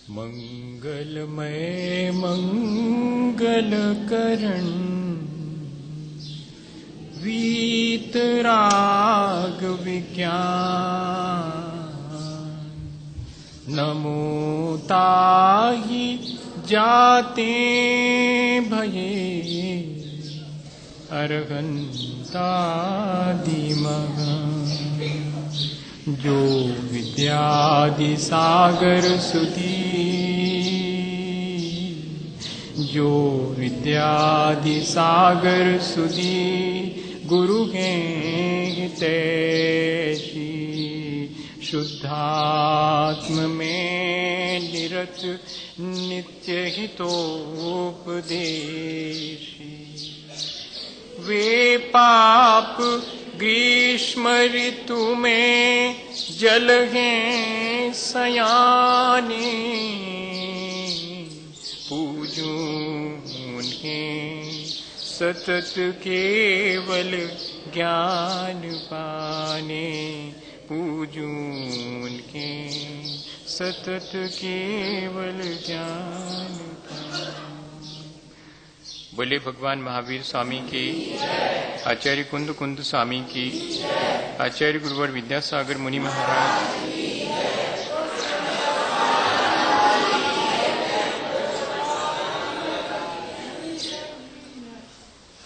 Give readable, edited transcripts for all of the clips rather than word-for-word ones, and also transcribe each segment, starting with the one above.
मंगलमय मंगलकरण वीतराग विज्ञान नमो ताहि जाते भये अरहंतादिमः जो विद्यादि सागर सुधी जो विद्यादि सागर सुधी गुरु हैं तैसी शुद्धात्म में निरत नित्य हितोपदेशी वे पाप ग्रीष्म ऋतु में जल हैं सयाने पूजूं उन्हें सतत केवल ज्ञान पाने पूजूं उन्हें सतत केवल ज्ञान पाने। बोले भगवान महावीर स्वामी की, आचार्य कुंद कुंद स्वामी की, आचार्य गुरुवर विद्यासागर मुनि महाराज।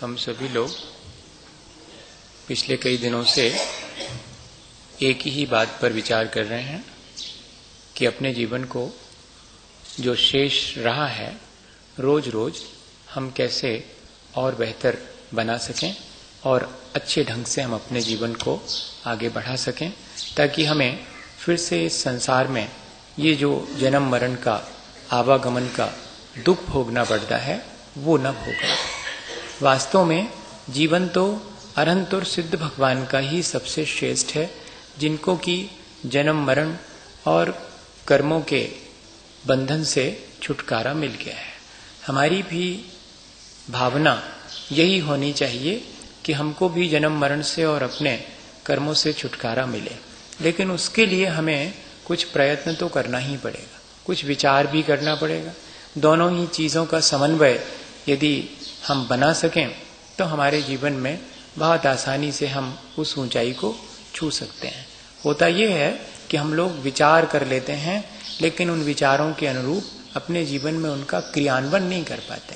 हम सभी लोग पिछले कई दिनों से एक ही बात पर विचार कर रहे हैं कि अपने जीवन को जो शेष रहा है रोज रोज हम कैसे और बेहतर बना सकें और अच्छे ढंग से हम अपने जीवन को आगे बढ़ा सकें, ताकि हमें फिर से इस संसार में ये जो जन्म मरण का आवागमन का दुख भोगना पड़ता है वो न भोगना। वास्तव में जीवन तो अनंत और सिद्ध भगवान का ही सबसे श्रेष्ठ है, जिनको कि जन्म मरण और कर्मों के बंधन से छुटकारा मिल गया है। हमारी भी भावना यही होनी चाहिए कि हमको भी जन्म मरण से और अपने कर्मों से छुटकारा मिले, लेकिन उसके लिए हमें कुछ प्रयत्न तो करना ही पड़ेगा, कुछ विचार भी करना पड़ेगा। दोनों ही चीज़ों का समन्वय यदि हम बना सकें तो हमारे जीवन में बहुत आसानी से हम उस ऊंचाई को छू सकते हैं। होता यह है कि हम लोग विचार कर लेते हैं, लेकिन उन विचारों के अनुरूप अपने जीवन में उनका क्रियान्वयन नहीं कर पाते,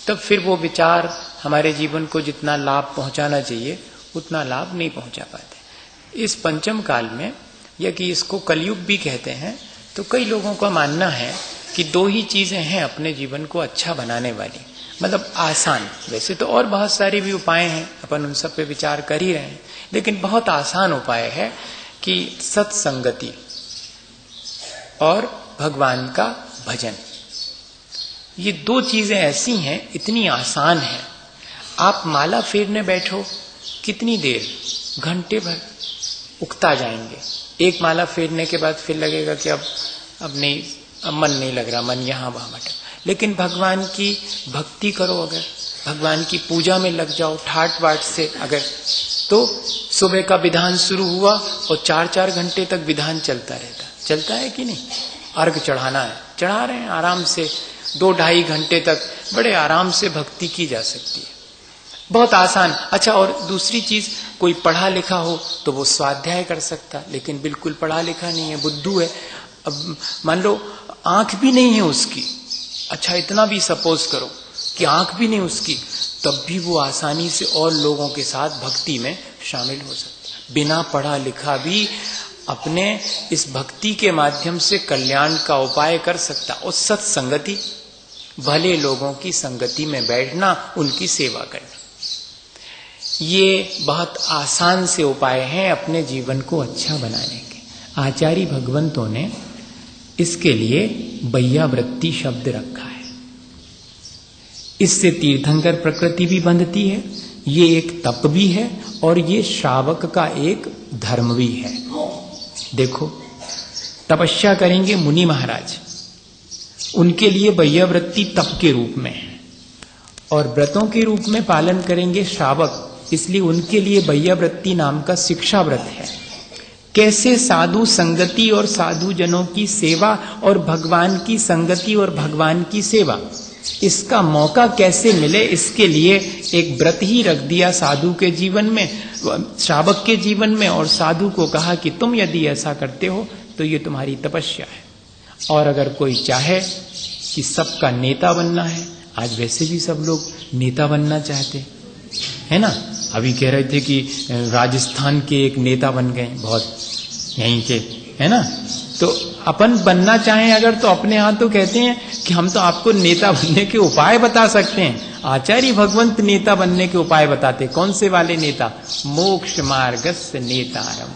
तब फिर वो विचार हमारे जीवन को जितना लाभ पहुंचाना चाहिए उतना लाभ नहीं पहुंचा पाते। इस पंचम काल में, या कि इसको कलयुग भी कहते हैं, तो कई लोगों का मानना है कि दो ही चीजें हैं अपने जीवन को अच्छा बनाने वाली, मतलब आसान। वैसे तो और बहुत सारे भी उपाय हैं, अपन उन सब पे विचार कर ही रहे हैं, लेकिन बहुत आसान उपाय है कि सत्संगति और भगवान का भजन। ये दो चीजें ऐसी हैं, इतनी आसान है। आप माला फेरने बैठो, कितनी देर, घंटे भर उगता जाएंगे। एक माला फेरने के बाद फिर लगेगा कि अब नहीं, अब मन नहीं लग रहा, मन यहाँ वहां भटक। लेकिन भगवान की भक्ति करो, अगर भगवान की पूजा में लग जाओ ठाट बाट से, अगर तो सुबह का विधान शुरू हुआ और 4-4 घंटे तक विधान चलता रहता। चलता है कि नहीं? अर्घ चढ़ाना है, चढ़ा रहे हैं आराम से, 2-2.5 घंटे तक बड़े आराम से भक्ति की जा सकती है, बहुत आसान। अच्छा, और दूसरी चीज, कोई पढ़ा लिखा हो तो वो स्वाध्याय कर सकता, लेकिन बिल्कुल पढ़ा लिखा नहीं है, बुद्धू है, अब मान लो आंख भी नहीं है उसकी, अच्छा इतना भी सपोज करो कि आंख भी नहीं उसकी, तब भी वो आसानी से और लोगों के साथ भक्ति में शामिल हो सकता है। बिना पढ़ा लिखा भी अपने इस भक्ति के माध्यम से कल्याण का उपाय कर सकता। और सत्संगति, भले लोगों की संगति में बैठना, उनकी सेवा करना, ये बहुत आसान से उपाय हैं अपने जीवन को अच्छा बनाने के। आचार्य भगवंतों ने इसके लिए बैयावृत्ति शब्द रखा है। इससे तीर्थंकर प्रकृति भी बंधती है, ये एक तप भी है और ये श्रावक का एक धर्म भी है। देखो, तपस्या करेंगे मुनि महाराज, उनके लिए वैयावृत्ति तप के रूप में है, और व्रतों के रूप में पालन करेंगे श्रावक, इसलिए उनके लिए वैयावृत्ति नाम का शिक्षा व्रत है। कैसे साधु संगति और साधु जनों की सेवा और भगवान की संगति और भगवान की सेवा, इसका मौका कैसे मिले, इसके लिए एक व्रत ही रख दिया साधु के जीवन में, श्रावक के जीवन में, और साधु को कहा कि तुम यदि ऐसा करते हो तो ये तुम्हारी तपस्या है। और अगर कोई चाहे कि सबका नेता बनना है, आज वैसे भी सब लोग नेता बनना चाहते है ना, अभी कह रहे थे कि राजस्थान के एक नेता बन गए बहुत यहीं के, है ना, तो अपन बनना चाहें अगर तो अपने यहाँ तो कहते हैं कि हम तो आपको नेता बनने के उपाय बता सकते हैं। आचार्य भगवंत नेता बनने के उपाय बताते, कौन से वाले नेता? मोक्ष मार्गस्य नेतारम।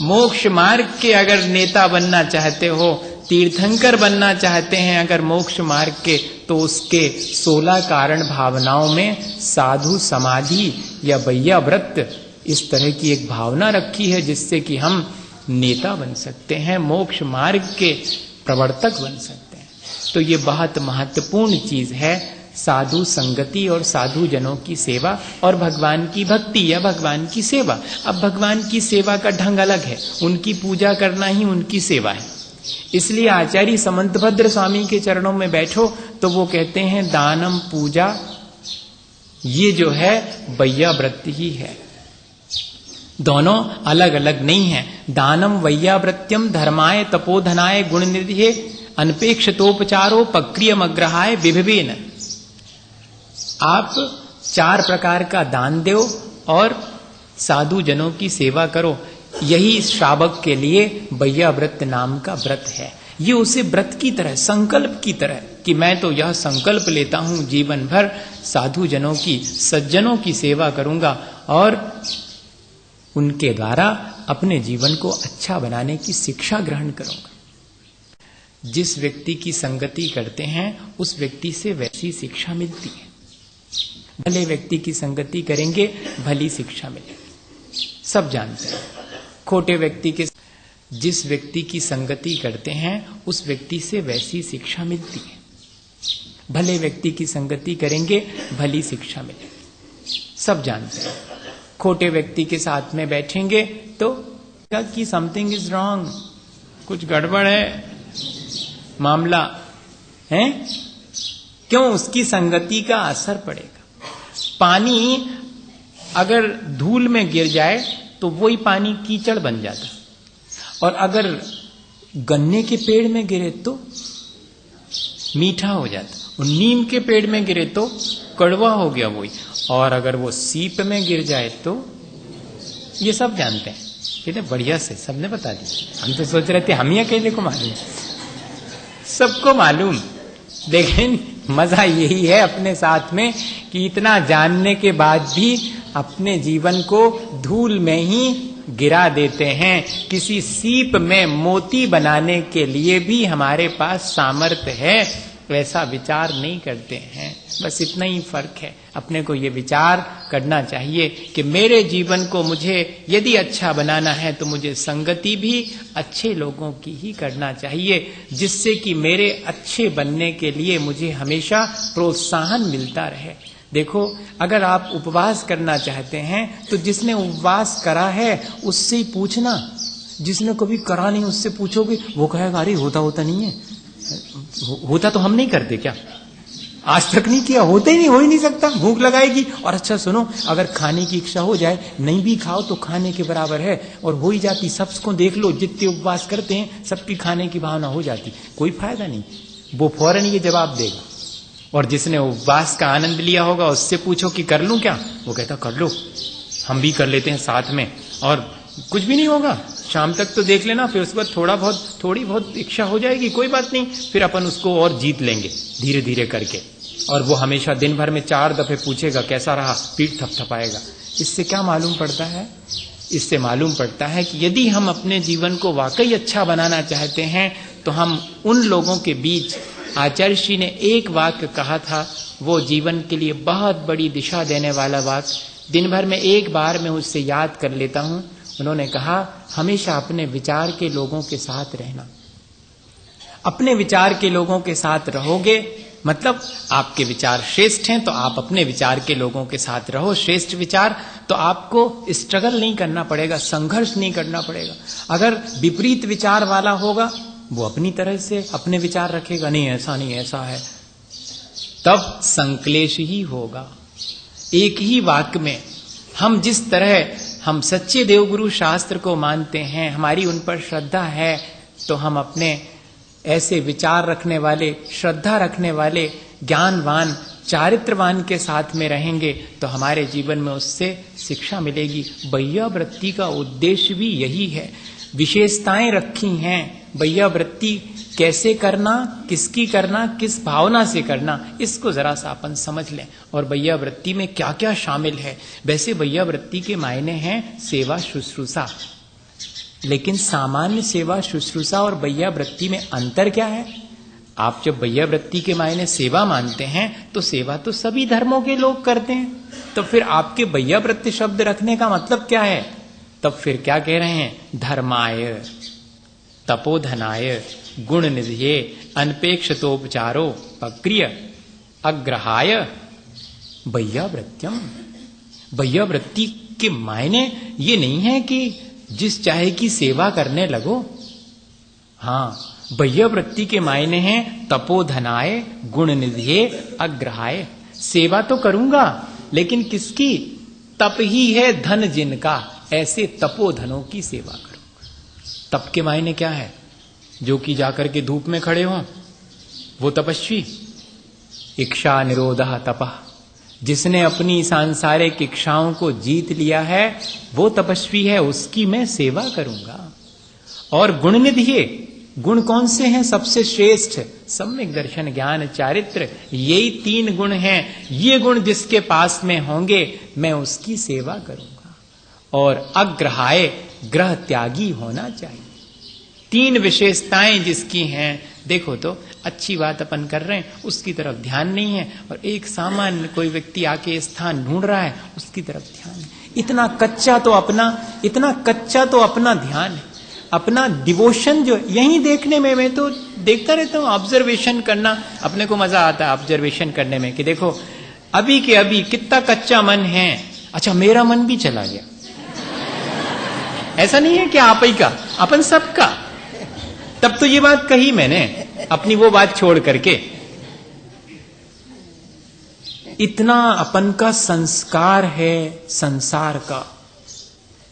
मोक्ष मार्ग के अगर नेता बनना चाहते हो, तीर्थंकर बनना चाहते हैं अगर मोक्ष मार्ग के, तो उसके 16 कारण भावनाओं में साधु समाधि या वैयाव्रत, इस तरह की एक भावना रखी है जिससे कि हम नेता बन सकते हैं, मोक्ष मार्ग के प्रवर्तक बन सकते हैं। तो ये बहुत महत्वपूर्ण चीज है, साधु संगति और साधु जनों की सेवा और भगवान की भक्ति या भगवान की सेवा। अब भगवान की सेवा का ढंग अलग है, उनकी पूजा करना ही उनकी सेवा है। इसलिए आचार्य समंतभद्र स्वामी के चरणों में बैठो तो वो कहते हैं दानम पूजा, ये जो है वैयाव्रत ही है। दोनों अलग अलग नहीं है। दानम वैयाव्रत्यम धर्माय तपोधनाय गुणनिधये अनपेक्षतोपचारो पक्रियमग्रहाय विभवेन। आप 4 प्रकार का दान दो और साधु जनों की सेवा करो, यही श्रावक के लिए वैयाव्रत नाम का व्रत है। ये उसे व्रत की तरह, संकल्प की तरह कि मैं तो यह संकल्प लेता हूं जीवन भर साधु जनों की, सज्जनों की सेवा करूंगा और उनके द्वारा अपने जीवन को अच्छा बनाने की शिक्षा ग्रहण करूंगा। जिस व्यक्ति की संगति करते हैं उस व्यक्ति से वैसी शिक्षा मिलती है। भले व्यक्ति की संगति करेंगे भली शिक्षा मिलेगी, सब जानते हैं। खोटे व्यक्ति के, जिस व्यक्ति की संगति करते हैं उस व्यक्ति से वैसी शिक्षा मिलती है। भले व्यक्ति की संगति करेंगे भली शिक्षा मिलेगी, सब जानते हैं। खोटे व्यक्ति के साथ में बैठेंगे तो कि समथिंग इज रॉन्ग, कुछ गड़बड़ है मामला है, क्यों? उसकी संगति का असर पड़ेगा। पानी अगर धूल में गिर जाए तो वही पानी कीचड़ बन जाता, और अगर गन्ने के पेड़ में गिरे तो मीठा हो जाता, और नीम के पेड़ में गिरे तो कड़वा हो गया वही, और अगर वो सीप में गिर जाए तो, ये सब जानते हैं। कितने बढ़िया से सबने बता दिया। हम तो सोच रहे थे हम ही अकेले को मालूम, सबको मालूम। लेकिन मजा यही है अपने साथ में कि इतना जानने के बाद भी अपने जीवन को धूल में ही गिरा देते हैं। किसी सीप में मोती बनाने के लिए भी हमारे पास सामर्थ्य है, वैसा विचार नहीं करते हैं। बस इतना ही फर्क है। अपने को ये विचार करना चाहिए कि मेरे जीवन को मुझे यदि अच्छा बनाना है तो मुझे संगति भी अच्छे लोगों की ही करना चाहिए, जिससे कि मेरे अच्छे बनने के लिए मुझे हमेशा प्रोत्साहन मिलता रहे। देखो, अगर आप उपवास करना चाहते हैं तो जिसने उपवास करा है उससे ही पूछना, जिसने कभी करा नहीं उससे पूछोगे वो कहेगा अरे होता नहीं है, होता तो हम नहीं करते क्या, आज तक नहीं किया, होता ही नहीं, हो ही नहीं सकता। भूख लगाएगी और अच्छा सुनो, अगर खाने की इच्छा हो जाए, नहीं भी खाओ तो खाने के बराबर है, और हो ही जाती। सबको देख लो जितने उपवास करते हैं सबकी खाने की भावना हो जाती, कोई फायदा नहीं। वो फौरन ये जवाब देगा। और जिसने उपवास का आनंद लिया होगा उससे पूछो कि कर लूं क्या, वो कहता कर लो, हम भी कर लेते हैं साथ में, और कुछ भी नहीं होगा। शाम तक तो देख लेना, फिर उसके बाद थोड़ी बहुत इच्छा हो जाएगी, कोई बात नहीं, फिर अपन उसको और जीत लेंगे धीरे धीरे करके। और वो हमेशा दिन भर में 4 दफे पूछेगा कैसा रहा, पीठ थपथपाएगा। इससे क्या मालूम पड़ता है? इससे मालूम पड़ता है कि यदि हम अपने जीवन को वाकई अच्छा बनाना चाहते हैं तो हम उन लोगों के बीच, आचार्य श्री ने एक वाक्य कहा था, वो जीवन के लिए बहुत बड़ी दिशा देने वाला वाक्य, दिन भर में एक बार मैं उससे याद कर लेता हूं। उन्होंने कहा, हमेशा अपने विचार के लोगों के साथ रहना। अपने विचार के लोगों के साथ रहोगे, मतलब आपके विचार श्रेष्ठ हैं तो आप अपने विचार के लोगों के साथ रहो, श्रेष्ठ विचार, तो आपको स्ट्रगल नहीं करना पड़ेगा, संघर्ष नहीं करना पड़ेगा। अगर विपरीत विचार वाला होगा, वो अपनी तरह से अपने विचार रखेगा, नहीं ऐसा नहीं ऐसा है, तब संक्लेश ही होगा। एक ही वाक्य में हम जिस तरह हम सच्चे देवगुरु शास्त्र को मानते हैं, हमारी उन पर श्रद्धा है, तो हम अपने ऐसे विचार रखने वाले, श्रद्धा रखने वाले, ज्ञानवान, चारित्रवान के साथ में रहेंगे तो हमारे जीवन में उससे शिक्षा मिलेगी। वैयावृत्ति का उद्देश्य भी यही है। विशेषताएं रखी हैं, वैयावृत्ति कैसे करना, किसकी करना, किस भावना से करना, इसको जरा सा अपन समझ लें। और वैयावृत्ति में क्या क्या शामिल है। वैसे वैयावृत्ति के मायने हैं सेवा शुश्रूषा, लेकिन सामान्य सेवा शुश्रूषा और वैयावृत्ति में अंतर क्या है? आप जब वैयावृत्ति के मायने सेवा मानते हैं तो सेवा तो सभी धर्मों के लोग करते हैं, तो फिर आपके वैयावृत्ति शब्द रखने का मतलब क्या है? तब फिर क्या कह रहे हैं? धर्माय, तपोधनाय, गुण निधये, अनपेक्षतोपचारो, पक्रिय, अग्रहाय, वैयावृत्यम। वैयावृत्ति के मायने ये नहीं है कि जिस चाहे की सेवा करने लगो। हाँ, वैयावृत्ति के मायने हैं तपोधनाय, गुण निधये, अग्रहाय। सेवा तो करूंगा, लेकिन किसकी? तप ही है धन जिनका, ऐसे तपोधनों की सेवा करूंगा। तप के मायने क्या है? जो कि जाकर के धूप में खड़े हों, वो तपस्वी। इच्छा निरोधः तपः, जिसने अपनी सांसारिक इच्छाओं को जीत लिया है वो तपस्वी है, उसकी मैं सेवा करूंगा। और गुण निधये, गुण कौन से हैं सबसे श्रेष्ठ? सम्यक दर्शन, ज्ञान, चारित्र, यही 3 गुण हैं। ये गुण जिसके पास में होंगे मैं उसकी सेवा करूंगा। और अग्रहाय, ग्रह त्यागी होना चाहिए। 3 विशेषताएं जिसकी हैं, देखो तो अच्छी बात अपन कर रहे हैं, उसकी तरफ ध्यान नहीं है, और एक सामान्य कोई व्यक्ति आके स्थान ढूंढ रहा है, उसकी तरफ ध्यान है। इतना कच्चा तो अपना ध्यान है, अपना डिवोशन जो यही देखने में, मैं तो देखता रहता हूँ, ऑब्जर्वेशन करना अपने को मजा आता है ऑब्जर्वेशन करने में, कि देखो अभी के अभी कितना कच्चा मन है। अच्छा, मेरा मन भी चला गया। ऐसा नहीं है कि आप ही का, अपन सबका। तब तो ये बात कही मैंने, अपनी वो बात छोड़ करके। इतना अपन का संस्कार है संसार का,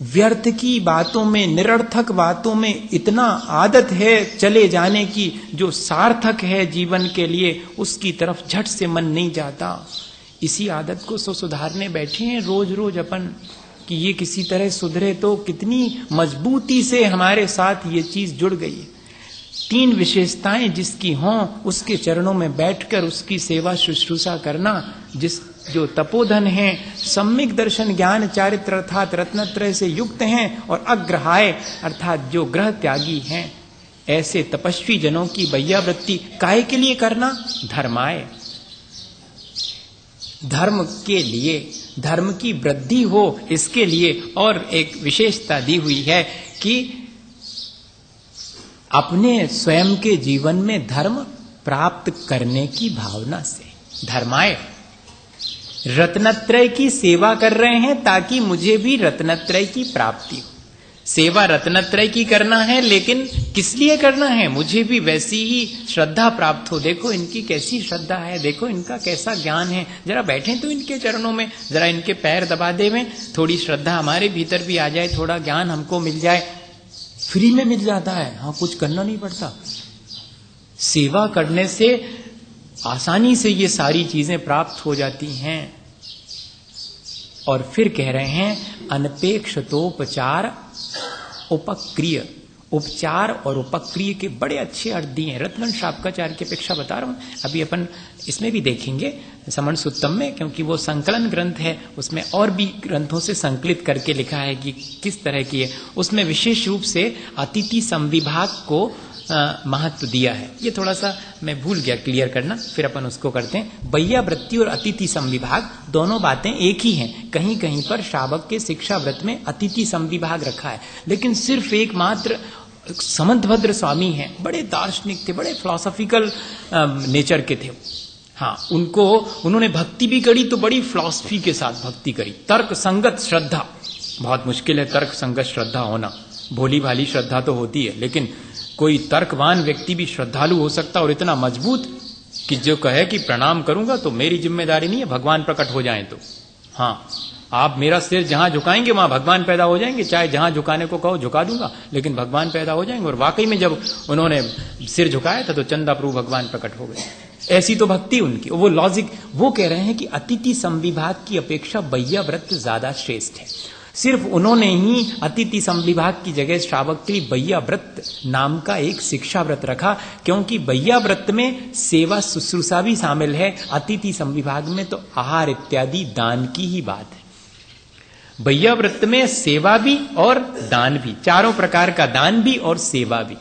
व्यर्थ की बातों में, निरर्थक बातों में इतना आदत है चले जाने की, जो सार्थक है जीवन के लिए उसकी तरफ झट से मन नहीं जाता। इसी आदत को सुधारने बैठे हैं रोज रोज अपन, कि ये किसी तरह सुधरे तो कितनी मजबूती से हमारे साथ ये चीज जुड़ गई है। 3 विशेषताएं जिसकी हों, उसके चरणों में बैठकर उसकी सेवा शुश्रूषा करना। जो तपोधन हैं, सम्यक दर्शन, ज्ञान, चारित्र अर्थात रत्नत्रय से युक्त हैं, और अग्रहाय अर्थात जो ग्रह त्यागी हैं, ऐसे तपस्वी जनों की वैयावृत्ति काहे के लिए करना? धर्माय, धर्म के लिए, धर्म की वृद्धि हो इसके लिए। और एक विशेषता दी हुई है कि अपने स्वयं के जीवन में धर्म प्राप्त करने की भावना से। धर्माय, रत्नत्रय की सेवा कर रहे हैं ताकि मुझे भी रत्नत्रय की प्राप्ति हो। सेवा रत्नत्रय की करना है, लेकिन किस लिए करना है? मुझे भी वैसी ही श्रद्धा प्राप्त हो। देखो इनकी कैसी श्रद्धा है, देखो इनका कैसा ज्ञान है, जरा बैठे तो इनके चरणों में, जरा इनके पैर दबा देवें, थोड़ी श्रद्धा हमारे भीतर भी आ जाए, थोड़ा ज्ञान हमको मिल जाए। फ्री में मिल जाता है, हाँ, कुछ करना नहीं पड़ता। सेवा करने से आसानी से ये सारी चीजें प्राप्त हो जाती हैं। और फिर कह रहे हैं अनपेक्षतोपचार उपक्रिय। उपचार और उपक्रिय के बड़े अच्छे अर्थ दिए हैं। रत्न शाब्काचार्य की अपेक्षा बता रहा हूं, अभी अपन इसमें भी देखेंगे समण सुत्तम में, क्योंकि वो संकलन ग्रंथ है, उसमें और भी ग्रंथों से संकलित करके लिखा है कि किस तरह की है। उसमें विशेष रूप से अतिथि संविभाग को महत्व दिया है। ये थोड़ा सा मैं भूल गया क्लियर करना, फिर अपन उसको करते हैं। वैयावृत्ति और अतिथि संविभाग दोनों बातें एक ही हैं। कहीं कहीं पर शावक के शिक्षा व्रत में अतिथि संविभाग रखा है, लेकिन सिर्फ एकमात्र समंतभद्र स्वामी हैं, बड़े दार्शनिक थे, बड़े फिलोसॉफिकल नेचर के थे। हाँ, उन्होंने भक्ति भी करी तो बड़ी फिलॉसफी के साथ भक्ति करी। तर्क संगत श्रद्धा, बहुत मुश्किल है तर्क संगत श्रद्धा होना, भोली भाली श्रद्धा तो होती है, लेकिन कोई तर्कवान व्यक्ति भी श्रद्धालु हो सकता और इतना मजबूत कि जो कहे कि प्रणाम करूंगा तो मेरी जिम्मेदारी नहीं है, भगवान प्रकट हो जाएं तो। हाँ, आप मेरा सिर जहां झुकाएंगे वहां भगवान पैदा हो जाएंगे, चाहे जहां झुकाने को कहो झुका दूंगा, लेकिन भगवान पैदा हो जाएंगे। और वाकई में जब उन्होंने सिर झुकाया था तो चंदा प्रभु भगवान प्रकट हो गए। ऐसी तो भक्ति उनकी। वो लॉजिक, वो कह रहे हैं कि अतिथि संविभाग की अपेक्षा बैया व्रत ज्यादा श्रेष्ठ है। सिर्फ उन्होंने ही अतिथि संविभाग की जगह श्रावक्त्री बैया व्रत नाम का एक शिक्षा व्रत रखा, क्योंकि बैया व्रत में सेवा शुश्रूषा भी शामिल है, अतिथि संविभाग में तो आहार इत्यादि दान की ही बात है। बैया व्रत में सेवा भी और दान भी, चारों प्रकार का दान भी और सेवा भी,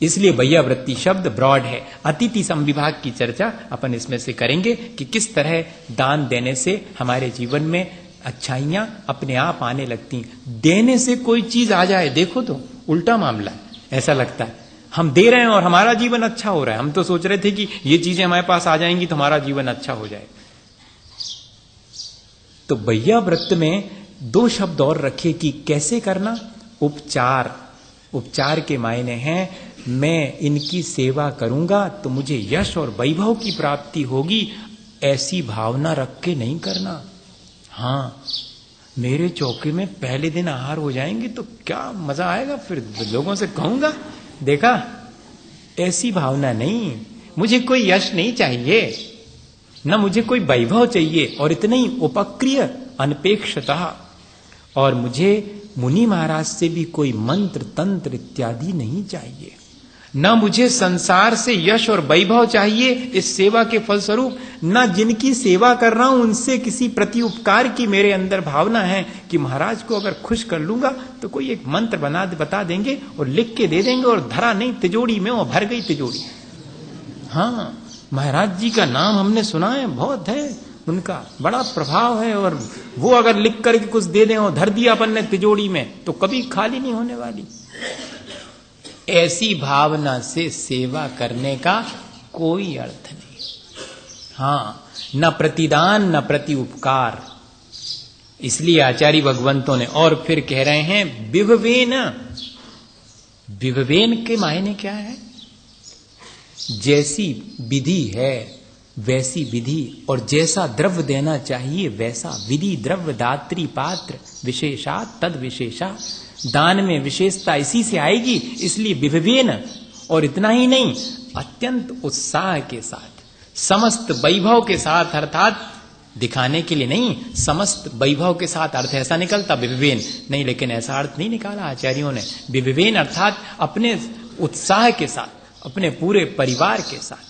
इसलिए बैया व्रती शब्द ब्रॉड है। अतिथि संविभाग की चर्चा अपन इसमें से करेंगे कि किस तरह दान देने से हमारे जीवन में अच्छाइयां अपने आप आने लगती हैं। देने से कोई चीज आ जाए, देखो तो उल्टा मामला है। ऐसा लगता है हम दे रहे हैं और हमारा जीवन अच्छा हो रहा है। हम तो सोच रहे थे कि ये चीजें हमारे पास आ जाएंगी तो हमारा जीवन अच्छा हो जाए। तो बैया व्रत में दो शब्द और रखे कि कैसे करना। उपचार, उपचार के मायने हैं मैं इनकी सेवा करूंगा तो मुझे यश और वैभव की प्राप्ति होगी, ऐसी भावना रख के नहीं करना। हाँ, मेरे चौके में पहले दिन आहार हो जाएंगे तो क्या मजा आएगा, फिर लोगों से कहूंगा देखा, ऐसी भावना नहीं। मुझे कोई यश नहीं चाहिए, न मुझे कोई वैभव चाहिए, और इतने ही उपक्रिय अनपेक्षतः, और मुझे मुनि महाराज से भी कोई मंत्र तंत्र इत्यादि नहीं चाहिए, न मुझे संसार से यश और वैभव चाहिए इस सेवा के फलस्वरूप, न जिनकी सेवा कर रहा हूं उनसे किसी प्रति उपकार की मेरे अंदर भावना है कि महाराज को अगर खुश कर लूंगा तो कोई एक मंत्र बता देंगे और लिख के दे देंगे और धरा नहीं तिजोरी में, वो भर गई तिजोरी। हाँ, महाराज जी का नाम हमने सुना है, बहुत है उनका, बड़ा प्रभाव है, और वो अगर लिख करके कुछ दे दें और धर दिया अपन ने तिजोरी में तो कभी खाली नहीं होने वाली। ऐसी भावना से सेवा करने का कोई अर्थ नहीं। हाँ, न प्रतिदान न प्रति उपकार। इसलिए आचार्य भगवंतों ने और फिर कह रहे हैं विभवेन। विभवेन के मायने क्या है? जैसी विधि है वैसी विधि, और जैसा द्रव्य देना चाहिए वैसा विधि, द्रव्य दात्री पात्र विशेषा तद विशेषा। दान में विशेषता इसी से आएगी, इसलिए विभवेन। और इतना ही नहीं, अत्यंत उत्साह के साथ, समस्त वैभव के साथ, अर्थात दिखाने के लिए नहीं, समस्त वैभव के साथ। अर्थ ऐसा निकलता विभवेन नहीं, लेकिन ऐसा अर्थ नहीं निकाला आचार्यों ने। विभवेन अर्थात अपने उत्साह के साथ, अपने पूरे परिवार के साथ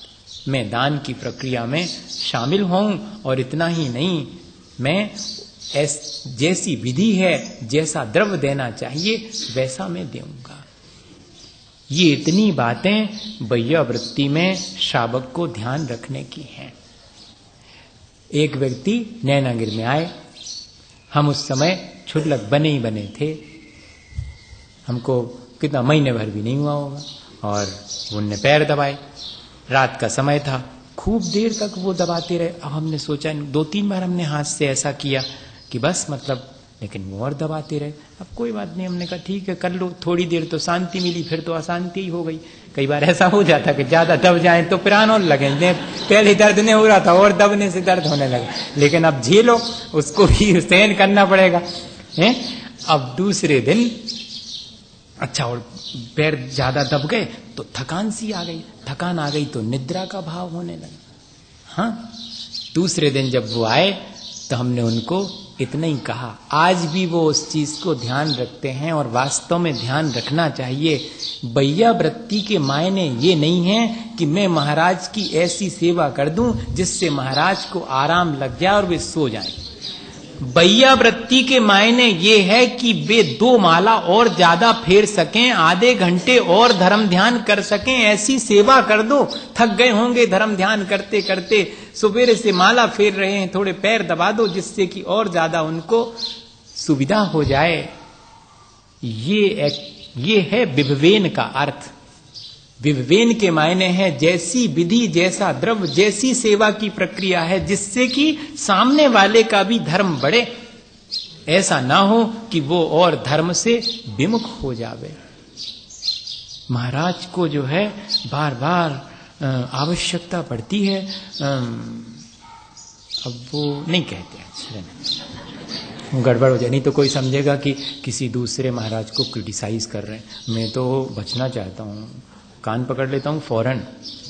मैं दान की प्रक्रिया में शामिल होऊं। और इतना ही नहीं, मैं जैसी विधि है, जैसा द्रव्य देना चाहिए वैसा मैं दूंगा। ये इतनी बातें बैया वृत्ति में श्रावक को ध्यान रखने की हैं। एक व्यक्ति नैनागिर में आए, हम उस समय छुटलक बने ही बने थे, हमको कितना महीने भर भी नहीं हुआ होगा, और उनने पैर दबाए। रात का समय था, खूब देर तक वो दबाते रहे। अब हमने सोचा, 2-3 बार हमने हाथ से ऐसा किया कि बस मतलब, लेकिन वो और दबाते रहे। अब कोई बात नहीं, हमने कहा ठीक है कर लो, थोड़ी देर तो शांति मिली, फिर तो अशांति ही हो गई। कई बार ऐसा हो जाता कि ज्यादा दब जाए तो प्राण और लगे, पहले दर्द नहीं हो रहा था और दबने से दर्द होने लगा, लेकिन अब झेलो, उसको भी सहन करना पड़ेगा है। अब दूसरे दिन अच्छा, और पैर ज्यादा दब गए तो थकान सी आ गई, थकान आ गई तो निद्रा का भाव होने लगा। हाँ, दूसरे दिन जब वो आए तो हमने उनको इतना ही कहा। आज भी वो उस चीज को ध्यान रखते हैं, और वास्तव में ध्यान रखना चाहिए। बैया वृत्ति के मायने ये नहीं है कि मैं महाराज की ऐसी सेवा कर दूं जिससे महाराज को आराम लग जाए और वे सो जाएं। बैया वृत्ति के मायने ये है कि वे 2 माला और ज्यादा फेर सकें, आधे घंटे और धर्म ध्यान कर सकें, ऐसी सेवा कर दो। थक गए होंगे धर्म ध्यान करते करते, सवेरे से माला फेर रहे हैं, थोड़े पैर दबा दो जिससे कि और ज्यादा उनको सुविधा हो जाए। ये एक ये है विभवेन का अर्थ। विभवेन के मायने है जैसी विधि, जैसा द्रव्य, जैसी सेवा की प्रक्रिया है जिससे कि सामने वाले का भी धर्म बढ़े। ऐसा ना हो कि वो और धर्म से विमुख हो जावे। महाराज को जो है बार बार आवश्यकता पड़ती है, अब वो नहीं कहते, गड़बड़ हो जाए, नहीं तो कोई समझेगा कि किसी दूसरे महाराज को क्रिटिसाइज कर रहे हैं। मैं तो बचना चाहता हूँ, कान पकड़ लेता हूँ, फौरन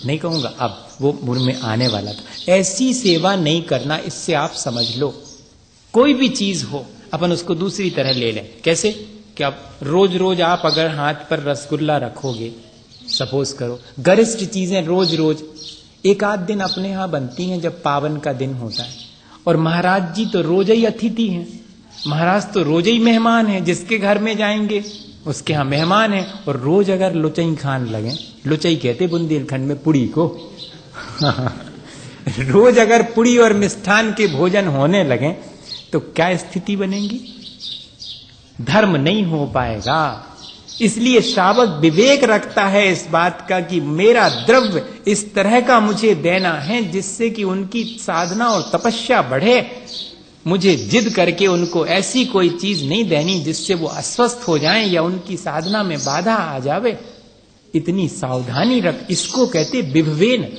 नहीं कहूँगा, अब वो मुंह में आने वाला था। ऐसी सेवा नहीं करना, इससे आप समझ लो कोई भी चीज हो अपन उसको दूसरी तरह ले लें। कैसे कि आप रोज रोज आप अगर हाथ पर रसगुल्ला रखोगे, सपोज करो, गरिष्ठ चीजें रोज रोज, एक आध दिन अपने यहां बनती हैं जब पावन का दिन होता है, और महाराज जी तो रोज ही अतिथि हैं, महाराज तो रोज ही मेहमान हैं, जिसके घर में जाएंगे उसके यहां मेहमान हैं, और रोज अगर लुचई खान लगे, लुचई कहते बुंदेलखंड में पुड़ी को रोज अगर पुड़ी और मिष्ठान के भोजन होने लगे तो क्या स्थिति बनेगी? धर्म नहीं हो पाएगा। इसलिए श्रावक विवेक रखता है इस बात का कि मेरा द्रव्य इस तरह का मुझे देना है जिससे कि उनकी साधना और तपस्या बढ़े। मुझे जिद करके उनको ऐसी कोई चीज नहीं देनी जिससे वो अस्वस्थ हो जाएं या उनकी साधना में बाधा आ जावे। इतनी सावधानी रख, इसको कहते विभवेन।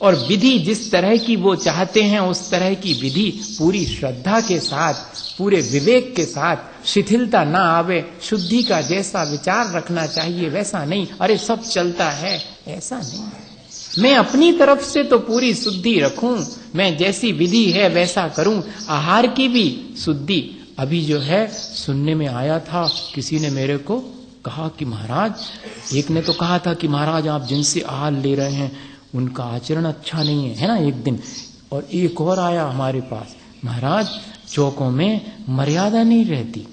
और विधि जिस तरह की वो चाहते हैं उस तरह की विधि पूरी श्रद्धा के साथ, पूरे विवेक के साथ, शिथिलता ना आवे। शुद्धि का जैसा विचार रखना चाहिए वैसा नहीं, अरे सब चलता है, ऐसा नहीं। मैं अपनी तरफ से तो पूरी शुद्धि रखूं, मैं जैसी विधि है वैसा करूं। आहार की भी शुद्धि। अभी जो है सुनने में आया था, किसी ने मेरे को कहा कि महाराज, एक ने तो कहा था कि महाराज आप जिनसे आहार ले रहे हैं उनका आचरण अच्छा नहीं है ना, एक दिन। और एक और आया हमारे पास, महाराज चौकों में मर्यादा नहीं रहती।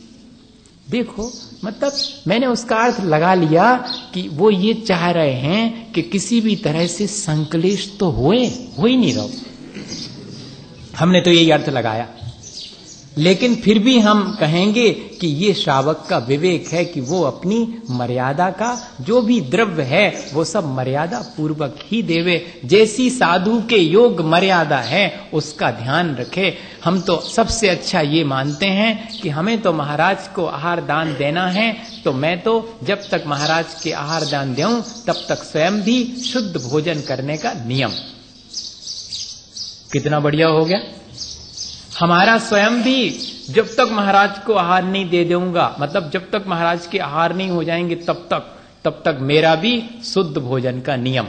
देखो, मतलब मैंने उसका अर्थ लगा लिया कि वो ये चाह रहे हैं कि किसी भी तरह से संकलेश तो हो ही नहीं रहो। हमने तो यही अर्थ लगाया, लेकिन फिर भी हम कहेंगे कि ये श्रावक का विवेक है कि वो अपनी मर्यादा का जो भी द्रव्य है वो सब मर्यादा पूर्वक ही देवे। जैसी साधु के योग मर्यादा है उसका ध्यान रखे। हम तो सबसे अच्छा ये मानते हैं कि हमें तो महाराज को आहार दान देना है, तो मैं तो जब तक महाराज के आहार दान दूं तब तक स्वयं भी शुद्ध भोजन करने का नियम। कितना बढ़िया हो गया। हमारा स्वयं भी जब तक महाराज को आहार नहीं दे दूंगा, मतलब जब तक महाराज के आहार नहीं हो जाएंगे तब तक मेरा भी शुद्ध भोजन का नियम।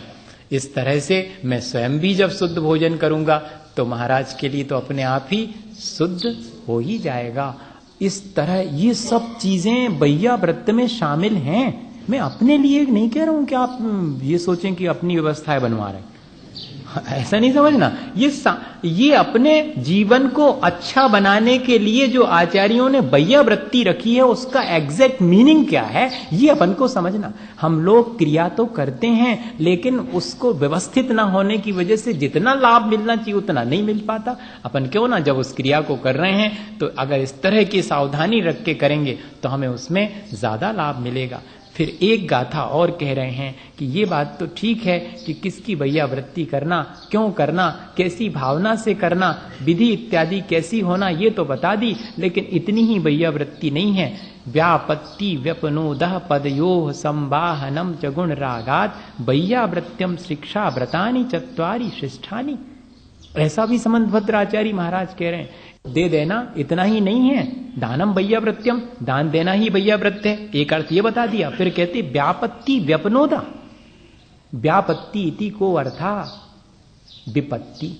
इस तरह से मैं स्वयं भी जब शुद्ध भोजन करूंगा तो महाराज के लिए तो अपने आप ही शुद्ध हो ही जाएगा। इस तरह ये सब चीजें बैया व्रत में शामिल हैं। मैं अपने लिए नहीं कह रहा हूं कि आप ये सोचें कि अपनी व्यवस्थाएं बनवा रहे हैं, ऐसा नहीं समझना। ये अपने जीवन को अच्छा बनाने के लिए जो आचार्यों ने बैया वृत्ति रखी है उसका एग्जैक्ट मीनिंग क्या है ये अपन को समझना। हम लोग क्रिया तो करते हैं लेकिन उसको व्यवस्थित ना होने की वजह से जितना लाभ मिलना चाहिए उतना नहीं मिल पाता। अपन क्यों ना जब उस क्रिया को कर रहे हैं तो अगर इस तरह की सावधानी रख के करेंगे तो हमें उसमें ज्यादा लाभ मिलेगा। फिर एक गाथा और कह रहे हैं कि ये बात तो ठीक है कि किसकी बैया वृत्ति करना, क्यों करना, कैसी भावना से करना, विधि इत्यादि कैसी होना, ये तो बता दी, लेकिन इतनी ही बैया वृत्ति नहीं है। व्यापत्ति व्यपनोदः पदयोः संवाहनम च गुण रागात बैया वृत्यम शिक्षा व्रतानि चत्वारि शिष्ठानि। ऐसा भी समन्वभद्राचार्य महाराज कह रहे हैं। दे देना इतना ही नहीं है, दानम बैया वृत्यम, दान देना ही बैया वृत्त है, एक अर्थ ये बता दिया। फिर कहते व्यापत्ति व्यपनोदा। व्यापत्ति इति को अर्था विपत्ति।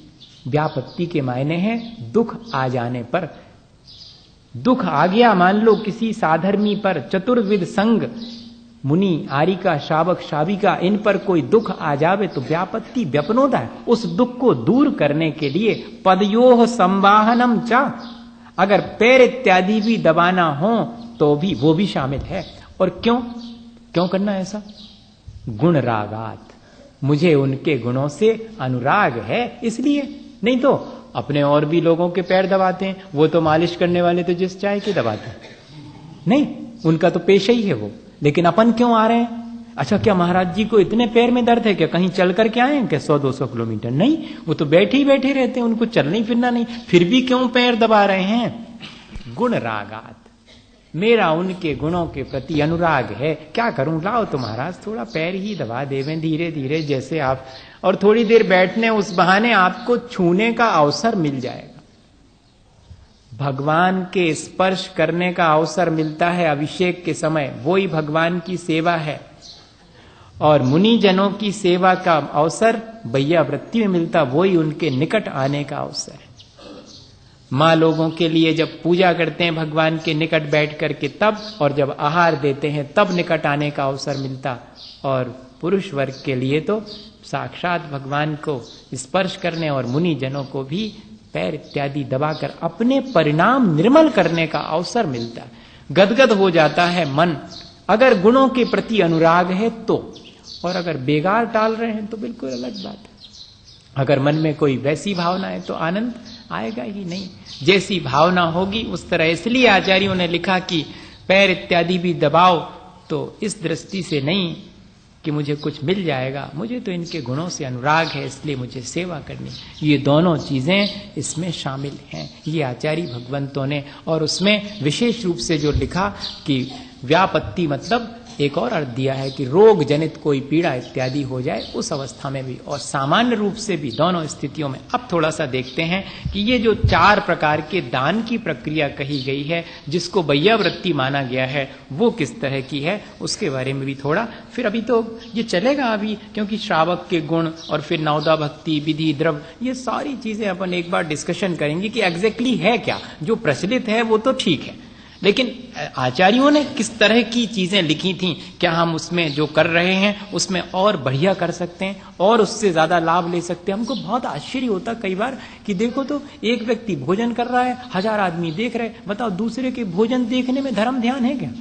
व्यापत्ति के मायने हैं दुख आ जाने पर। दुख आ गया मान लो किसी साधर्मी पर, चतुर्विध संग, मुनि, आरिका, शावक, शाविका, इन पर कोई दुख आ जावे तो व्यापत्ति व्यपनोदा है। उस दुख को दूर करने के लिए पदयोः संवाहनम चा, अगर पैर इत्यादि भी दबाना हो तो भी वो भी शामिल है। और क्यों करना ऐसा? गुण रागात, मुझे उनके गुणों से अनुराग है इसलिए। नहीं तो अपने और भी लोगों के पैर दबाते हैं, वो तो मालिश करने वाले तो जिस चाहे के दबाते हैं, नहीं, उनका तो पेशा ही है वो। लेकिन अपन क्यों आ रहे हैं? अच्छा, क्या महाराज जी को इतने पैर में दर्द है क्या? कहीं चल करके आए हैं क्या 100-200 किलोमीटर? नहीं, वो तो बैठे ही बैठे रहते हैं, उनको चलना फिरना नहीं, फिर भी क्यों पैर दबा रहे हैं? गुण रागात, मेरा उनके गुणों के प्रति अनुराग है। क्या करूं, लाओ तो महाराज थोड़ा पैर ही दबा देवें धीरे धीरे, जैसे आप, और थोड़ी देर बैठने, उस बहाने आपको छूने का अवसर मिल जाएगा, भगवान के स्पर्श करने का अवसर मिलता है अभिषेक के समय, वो ही भगवान की सेवा है। और मुनि जनों की सेवा का अवसर भैया वृत्ति में मिलता, वो ही उनके निकट आने का अवसर है। माँ लोगों के लिए जब पूजा करते हैं भगवान के निकट बैठ करके तब, और जब आहार देते हैं तब निकट आने का अवसर मिलता। और पुरुष वर्ग के लिए तो साक्षात भगवान को स्पर्श करने और मुनि जनों को भी पैर इत्यादि दबाकर अपने परिणाम निर्मल करने का अवसर मिलता है। गदगद हो जाता है मन, अगर गुणों के प्रति अनुराग है तो, और अगर बेगार टाल रहे हैं तो बिल्कुल अलग बात है। अगर मन में कोई वैसी भावना है तो आनंद आएगा ही नहीं। जैसी भावना होगी उस तरह, इसलिए आचार्यों ने लिखा कि पैर इत्यादि भी दबाओ तो इस दृष्टि से नहीं कि मुझे कुछ मिल जाएगा, मुझे तो इनके गुणों से अनुराग है, इसलिए मुझे सेवा करनी। ये दोनों चीजें इसमें शामिल हैं, ये आचार्य भगवंतों ने। और उसमें विशेष रूप से जो लिखा कि व्यापत्ति, मतलब एक और अर्थ दिया है कि रोग जनित कोई पीड़ा इत्यादि हो जाए उस अवस्था में भी, और सामान्य रूप से भी, दोनों स्थितियों में। अब थोड़ा सा देखते हैं कि ये जो 4 प्रकार के दान की प्रक्रिया कही गई है, जिसको वैयावृत्ति माना गया है, वो किस तरह की है, उसके बारे में भी थोड़ा। फिर अभी तो ये चलेगा अभी, क्योंकि श्रावक के गुण और फिर नवदा भक्ति, विधि, द्रव्य, ये सारी चीजें अपन एक बार डिस्कशन करेंगे कि एग्जैक्टली है क्या। जो प्रचलित है वो तो ठीक है, लेकिन आचार्यों ने किस तरह की चीजें लिखी थी, क्या हम उसमें जो कर रहे हैं उसमें और बढ़िया कर सकते हैं और उससे ज्यादा लाभ ले सकते हैं। हमको बहुत आश्चर्य होता कई बार कि देखो तो एक व्यक्ति भोजन कर रहा है, 1000 आदमी देख रहे, बताओ दूसरे के भोजन देखने में धर्म ध्यान है क्या?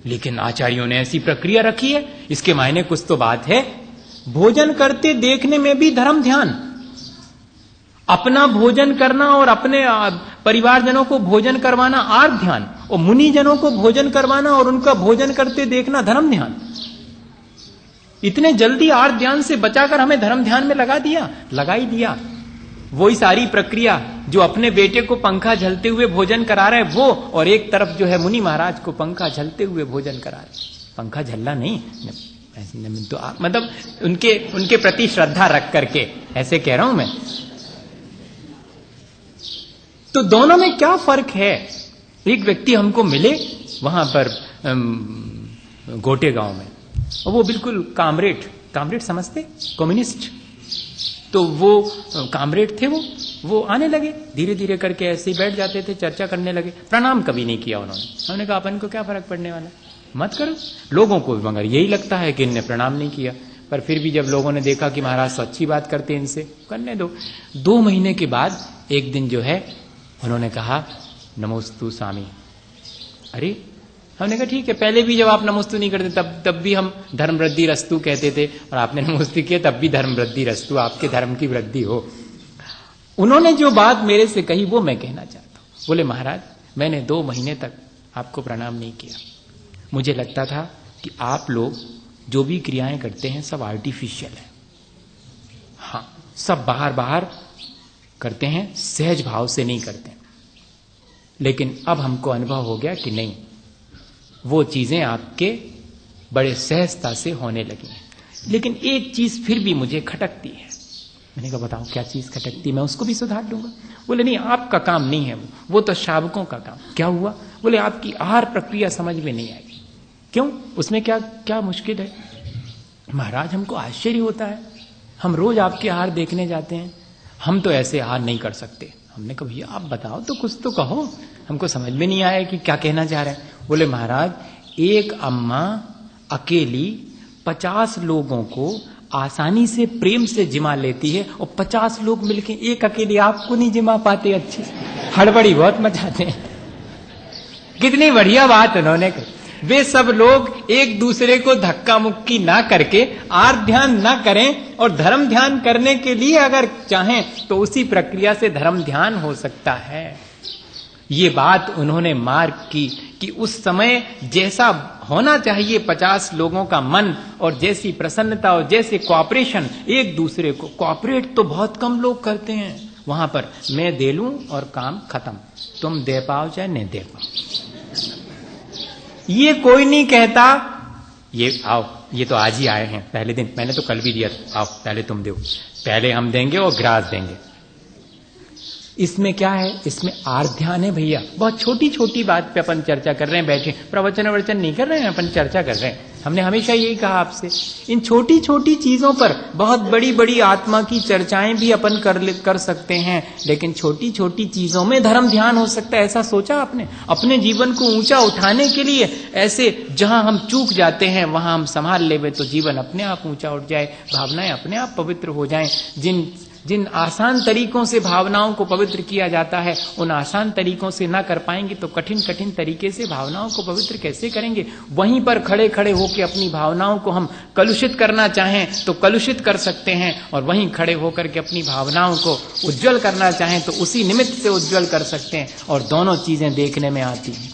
लेकिन आचार्यों ने ऐसी प्रक्रिया रखी है, इसके मायने कुछ तो बात है। भोजन करते देखने में भी धर्म ध्यान, अपना भोजन करना और अपने परिवारजनों को भोजन करवाना आर्थ ध्यान, और मुनि जनों को भोजन करवाना और उनका भोजन करते देखना धर्म ध्यान। इतने जल्दी आर्थ ध्यान से बचाकर हमें धर्म ध्यान में लगा ही दिया। वही सारी प्रक्रिया जो अपने बेटे को पंखा झलते हुए भोजन करा रहे वो, और एक तरफ जो है मुनि महाराज को पंखा झलते हुए भोजन करा रहे। पंखा झलना नहीं तो मतलब उनके प्रति श्रद्धा रख करके ऐसे कह रहा हूं मैं। तो दोनों में क्या फर्क है? एक व्यक्ति हमको मिले वहां पर गोटे गांव में, और वो बिल्कुल कामरेड समझते, कम्युनिस्ट। तो वो कामरेड थे, वो आने लगे धीरे धीरे करके, ऐसे ही बैठ जाते थे, चर्चा करने लगे। प्रणाम कभी नहीं किया उन्होंने। हमने कहा अपन को क्या फर्क पड़ने वाला, मत करो। लोगों को मगर यही लगता है कि इनने प्रणाम नहीं किया, पर फिर भी जब लोगों ने देखा कि महाराज तो अच्छी बात करते हैं, इनसे करने दो। 2 महीने के बाद एक दिन जो है उन्होंने कहा नमोस्तु स्वामी। अरे हमने कहा ठीक है, पहले भी जब आप नमोस्तु नहीं करते तब भी हम धर्म वृद्धि रस्तु कहते थे, और आपने नमोस्तु किया तब भी धर्म वृद्धि रस्तु, आपके धर्म की वृद्धि हो। उन्होंने जो बात मेरे से कही वो मैं कहना चाहता हूं। बोले महाराज मैंने 2 महीने तक आपको प्रणाम नहीं किया, मुझे लगता था कि आप लोग जो भी क्रियाएं करते हैं सब आर्टिफिशियल है, हाँ सब बाहर करते हैं, सहज भाव से नहीं करते। लेकिन अब हमको अनुभव हो गया कि नहीं, वो चीजें आपके बड़े सहजता से होने लगी हैं। लेकिन एक चीज फिर भी मुझे खटकती है। मैंने कहा बताओ क्या चीज खटकती, मैं उसको भी सुधार दूंगा। बोले नहीं आपका काम नहीं है वो तो श्रावकों का काम। क्या हुआ? बोले आपकी आहार प्रक्रिया समझ में नहीं आएगी। क्यों? उसमें क्या मुश्किल है? महाराज हमको आश्चर्य होता है, हम रोज आपके आहार देखने जाते हैं, हम तो ऐसे आहार नहीं कर सकते। हमने कहा भैया आप बताओ तो, कुछ तो कहो, हमको समझ में नहीं आया कि क्या कहना चाह रहे हैं। बोले महाराज एक अम्मा अकेली 50 लोगों को आसानी से प्रेम से जिमा लेती है, और 50 लोग मिलके एक अकेली आपको नहीं जिमा पाते, अच्छे हड़बड़ी बहुत मचाते हैं। कितनी बढ़िया बात उन्होंने कही। वे सब लोग एक दूसरे को धक्का मुक्की ना करके, आर्थ ध्यान ना करें, और धर्म ध्यान करने के लिए अगर चाहें तो उसी प्रक्रिया से धर्म ध्यान हो सकता है। ये बात उन्होंने मार्क की कि उस समय जैसा होना चाहिए 50 लोगों का मन और जैसी प्रसन्नता और जैसे कोऑपरेशन, एक दूसरे को कोऑपरेट तो बहुत कम लोग करते हैं वहां पर। मैं दे लूं और काम खत्म, तुम दे पाओ चाहे नहीं दे पाओ, ये कोई नहीं कहता। ये आओ, ये तो आज ही आए हैं, पहले दिन, मैंने तो कल भी दिया था, आओ पहले तुम दो, पहले हम देंगे और ग्रास देंगे। इसमें क्या है? इसमें आर ध्यान है भैया। बहुत छोटी छोटी बात पे अपन चर्चा कर रहे हैं, बैठे प्रवचन नहीं कर रहे हैं, अपन चर्चा कर रहे हैं। हमने हमेशा यही कहा आपसे, इन छोटी छोटी चीजों पर बहुत बड़ी बड़ी आत्मा की चर्चाएं भी अपन कर सकते हैं, लेकिन छोटी छोटी चीजों में धर्म ध्यान हो सकता है। ऐसा सोचा आपने? अपने जीवन को ऊंचा उठाने के लिए ऐसे जहां हम चूक जाते हैं वहां हम संभाल लेवे तो जीवन अपने आप ऊंचा उठ जाए, भावनाएं अपने आप पवित्र हो जाएं। जिन आसान तरीकों से भावनाओं को पवित्र किया जाता है, उन आसान तरीकों से ना कर पाएंगे तो कठिन कठिन तरीके से भावनाओं को पवित्र कैसे करेंगे? वहीं पर खड़े खड़े होकर अपनी भावनाओं को हम कलुषित करना चाहें तो कलुषित कर सकते हैं, और वहीं खड़े होकर के अपनी भावनाओं को उज्जवल करना चाहें तो उसी निमित्त से उज्जवल कर सकते हैं। और दोनों चीजें देखने में आती हैं।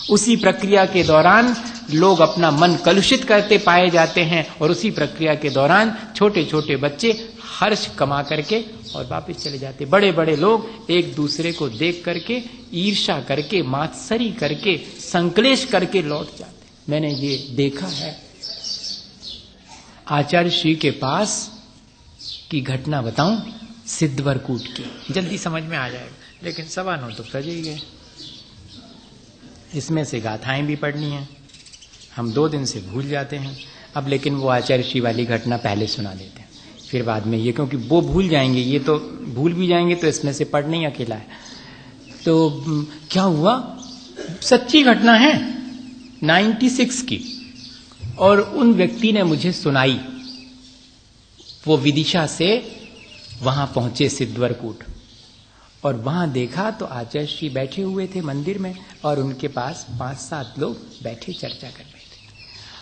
उसी प्रक्रिया के दौरान लोग अपना मन कलुषित करते पाए जाते हैं, और उसी प्रक्रिया के दौरान छोटे छोटे बच्चे हर्ष कमा करके और वापस चले जाते। बड़े बड़े लोग एक दूसरे को देख करके ईर्ष्या करके, मात्सरी करके, संकलेश करके लौट जाते। मैंने ये देखा है। आचार्य श्री के पास की घटना बताऊं, सिद्धवरकूट की, जल्दी समझ में आ जाएगा, लेकिन 9:15 तो बज ही गए। इसमें से गाथाएं भी पढ़नी है, हम 2 दिन से भूल जाते हैं। अब लेकिन वो आचार्य श्री वाली घटना पहले सुना देते हैं, फिर बाद में ये, क्योंकि वो भूल जाएंगे, ये तो भूल भी जाएंगे, तो इसमें से पढ़ना ही अकेला है। तो क्या हुआ, सच्ची घटना है 96 की, और उन व्यक्ति ने मुझे सुनाई। वो विदिशा से वहां पहुंचे सिद्धवरकूट, और वहां देखा तो आचार्य श्री बैठे हुए थे मंदिर में, और उनके पास 5-7 लोग बैठे चर्चा कर रहे थे,